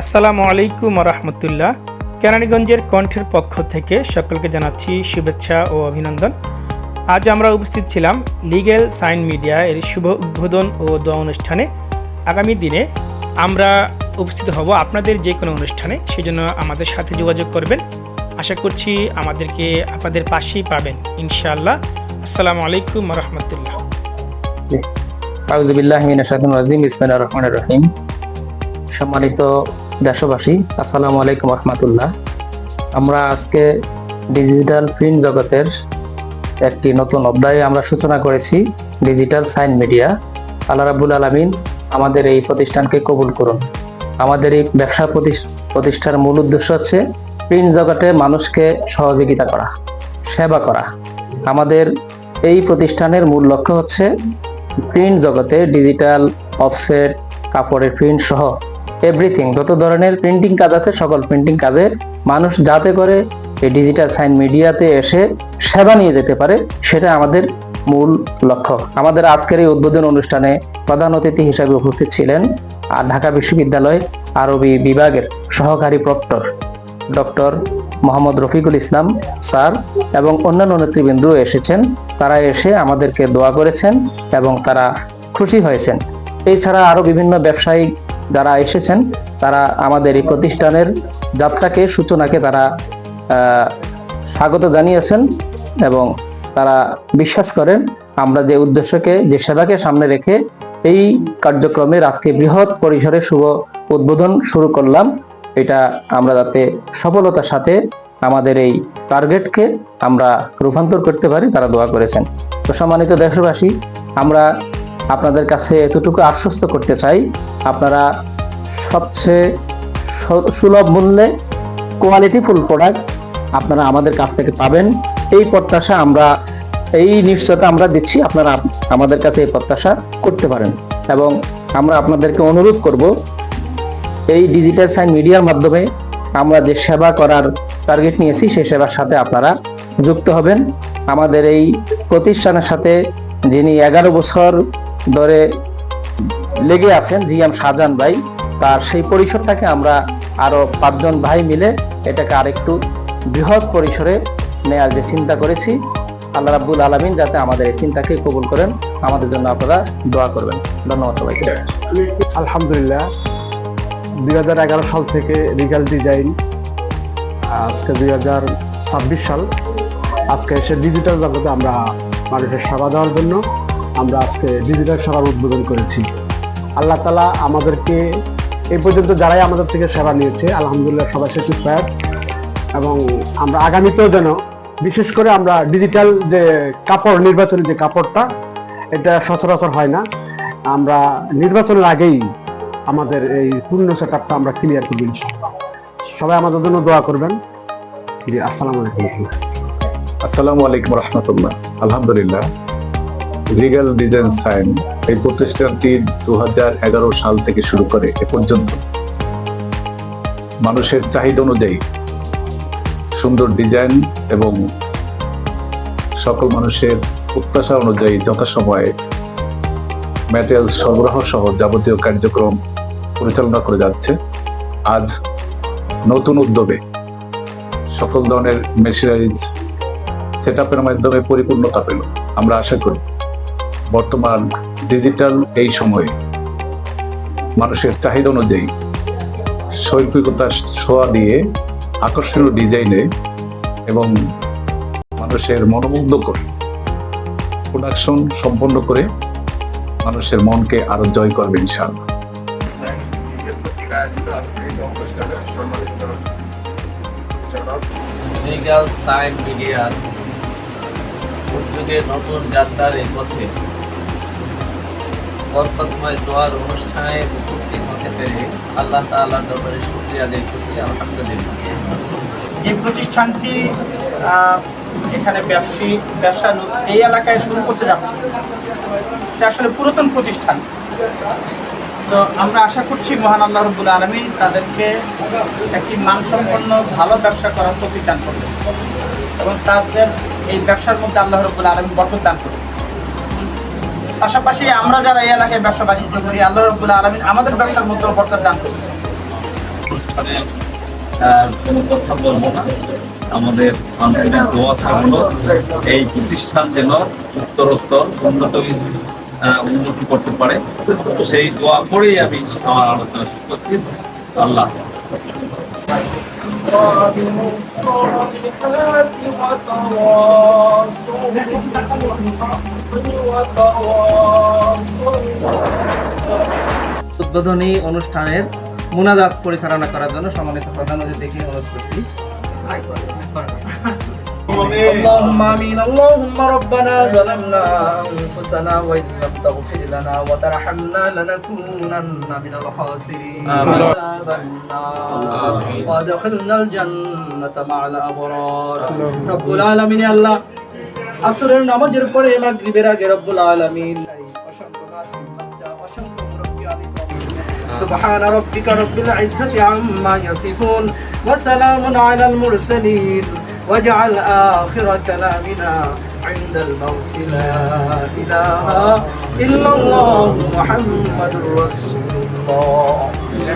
আসসালামু আলাইকুম রহমতুল্লাহ। কেরানীগঞ্জের কণ্ঠের পক্ষ থেকে সকলকে জানাচ্ছি শুভেচ্ছা ও অভিনন্দন। আজ আমরা উপস্থিত ছিলাম লিগ্যাল সাইন মিডিয়া এর শুভ উদ্বোধন ও দোয়া অনুষ্ঠানে। আগামী দিনে আমরা উপস্থিত হব আপনাদের যে কোনো অনুষ্ঠানে, সেজন্য আমাদের সাথে যোগাযোগ করবেন। আশা করছি আমাদেরকে আপনাদের পাশেই পাবেন ইনশাআল্লাহ। আসসালামু আলাইকুম রহমতুল্লাহ। আউযু বিল্লাহি মিনাশ শাইতানির রাজিম। বিসমিল্লাহির রহমানির রহিম। সম্মানিত দেশবাসী, আসসালামু আলাইকুম রহমতুল্লাহ। আমরা আজকে ডিজিটাল প্রিন্ট জগতের একটি নতুন অধ্যায়ে আমরা সূচনা করেছি, ডিজিটাল সাইন মিডিয়া। আল্লাহ রাব্বুল আলামিন আমাদের এই প্রতিষ্ঠানকে কবুল করুন। আমাদের এই ব্যবসা প্রতিষ্ঠার মূল উদ্দেশ্য হচ্ছে প্রিন্ট জগতে মানুষকে সহযোগিতা করা, সেবা করা। আমাদের এই প্রতিষ্ঠানের মূল লক্ষ্য হচ্ছে প্রিন্ট জগতে ডিজিটাল অফসেট, কাপড়ের প্রিন্ট সহ এভরিথিং, যত ধরনের প্রিন্টিং কাজ আছে সকল প্রিন্টিং কাজে মানুষ যাতে করে এই ডিজিটাল সাইন মিডিয়াতে এসে সেবা নিয়ে যেতে পারে, সেটা আমাদের মূল লক্ষ্য। আমাদের আজকের এই উদ্বোধন অনুষ্ঠানে প্রধান অতিথি হিসেবে উপস্থিত ছিলেন আর ঢাকা বিশ্ববিদ্যালয় আরবি বিভাগের সহকারী proctor doctor Mohammad Rafiqul Islam sir এবং অন্যান্য নেতৃবৃন্দ এসেছেন। তারা এসে আমাদেরকে দোয়া করেছেন এবং তারা খুশি হয়েছেন। এছাড়া আরো বিভিন্ন ব্যবসায়ী যারা এসেছেন, তারা আমাদের এই প্রতিষ্ঠানের যাত্রাকে, সূচনাকে তারা স্বাগত জানিয়েছেন এবং তারা বিশ্বাস করেন আমরা যে উদ্দেশ্যকে, যে সেবাকে সামনে রেখে এই কার্যক্রমের আজকে বৃহৎ পরিসরে শুভ উদ্বোধন শুরু করলাম, এটা আমরা যাতে সফলতার সাথে আমাদের এই টার্গেটকে আমরা রূপান্তর করতে পারি, তারা দোয়া করেছেন। তো সম্মানিত দেশবাসী, আমরা আপনাদের কাছে এতটুকু আশ্বস্ত করতে চাই, আপনারা সবচেয়ে সুলভ মূল্যে কোয়ালিটিফুল প্রোডাক্ট আপনারা আমাদের কাছ থেকে পাবেন। এই প্রত্যাশা আমরা, এই নিশ্চয়তা আমরা দিচ্ছি, আপনারা আমাদের কাছে এই প্রত্যাশা করতে পারেন। এবং আমরা আপনাদেরকে অনুরোধ করব, এই ডিজিটাল সাইন মিডিয়ার মাধ্যমে আমরা যে সেবা করার টার্গেট নিয়েছি, সেই সেবার সাথে আপনারা যুক্ত হবেন। আমাদের এই প্রতিষ্ঠানের সাথে যিনি 11 বছর ধরে লেগে আছেন, জিএম শাহজাহান ভাই, তার সেই পরিসরটাকে আমরা আরো 5 জন ভাই মিলে এটাকে আরেকটু বৃহৎ পরিসরে নেয়ার যে চিন্তা করেছি, আল্লাহ রাব্বুল আলামিন যাতে আমাদের এই চিন্তাকে কবুল করেন, আমাদের জন্য আপনারা দোয়া করবেন। ধন্যবাদ সবাইকে। আলহামদুলিল্লাহ, 2011 সাল থেকে লিগ্যাল ডিজাইন, আজকে 2026 সাল, আজকে এসে ডিজিটাল জগতে আমরা মানুষের সেবা দেওয়ার জন্য আমরা আজকে ডিজিটাল সেবার উদ্বোধন করেছি। আল্লাহ তাআলা আমাদেরকে এই পর্যন্ত যারাই আমাদের থেকে সেবা নিয়েছে, আলহামদুলিল্লাহ সবাই স্যাটিসফাইড। এবং আমরা আগামীতেও যেন, বিশেষ করে আমরা ডিজিটাল যে কাপড়, নির্বাচনের যে কাপড়টা, এটা সচরাচর হয় না। আমরা নির্বাচনের আগেই আমাদের এই পূর্ণ সেটআপটা আমরা ক্লিয়ার করব ইনশাআল্লাহ। সবাই আমাদের জন্য দোয়া করবেন। আসসালামু আলাইকুম। আসসালামু আলাইকুম রহমতুল্লাহ। আলহামদুলিল্লাহ, লিগ্যাল ডিজাইন সাইন এই প্রতিষ্ঠানটি 2011 সাল থেকে শুরু করে এ পর্যন্ত মানুষের চাহিদা অনুযায়ী সুন্দর ডিজাইন এবং সকল মানুষের প্রত্যাশা অনুযায়ী যথাসময়ে ম্যাটেরিয়াল সরবরাহ সহ যাবতীয় কার্যক্রম পরিচালনা করে যাচ্ছে। আজ নতুন উদ্যোগে সকল ধরনের মেশিনারিজ সেটআপের মাধ্যমে পরিপূর্ণতা পেল। আমরা আশা করি বর্তমান ডিজিটাল এই সময়ে মানুষের চাহিদা অনুযায়ী শৈল্পিকতার ছোঁয়া দিয়ে আকর্ষণীয় ডিজাইনে এবং মানুষের মনোমুগ্ধকর প্রোডাকশন সম্পন্ন করে মানুষের মনকে আরো জয় করবে ইনশাআল্লাহ। লিগ্যাল সাইন মিডিয়ার উদ্যোগে নতুন যাত্রার এই পথে বরকতময় দোয়ার অনুষ্ঠানে উপস্থিত হতে পেরে আল্লাহ তাআলার দরবারে শুকরিয়া আদায় করছি, আলহামদুলিল্লাহ। যে প্রতিষ্ঠানটি এখানে ব্যবসা এই এলাকায় শুরু করতে যাচ্ছে, এটা আসলে পুরাতন প্রতিষ্ঠান। তো আমরা আশা করছি মহান আল্লাহ রাব্বুল আলামিন তাদেরকে একটি মানসম্পন্ন ভালো ব্যবসা করার তৌফিক দান করবেন এবং তাদের এই ব্যবসার মধ্যে আল্লাহ রাব্বুল আলামিন বরকত দান করবেন। পাশাপাশি আমরা যারা এই এলাকায় ব্যবসা বাণিজ্য করি, আল্লাহ রাব্বুল আলামিন আমাদের ব্যবসার মধ্যেও বরকত দান করবেন। অনুষ্ঠানে কোনো কথা বলবো না। আমাদের আন্তরিক দোয়া থাকলো এই প্রতিষ্ঠান যেন উত্তরোত্তর উন্নতি করতে পারে, সেই দোয়া করেই আমি আমার আলোচনা শুরু করছি। আল্লাহ উদ্বোধনী অনুষ্ঠানের মুনাজাত পরিচালনা করার জন্য সম্মানিত প্রধান অতিথিকে অনুরোধ করছি। اللهم آمين. اللهم ربنا ظلمنا أنفسنا وإن لم تغفر لنا وترحمنا لنكونن من الخاسرين. عذاب النار وادخلنا الجنة مع الأبرار. رب العالمين আল্লাহ আসরের নামাজের পরে মাগরিবের আগে রব্বুল আলামিন অসংখ্য নাসিব বাচ্চা অসংখ্য মুরব্বি আলিম سبحان ربك رب العزة عما يصفون وسلام على المرسلين واجعل آخر كلامنا عند الموت لا إله إلا الله محمد رسول الله.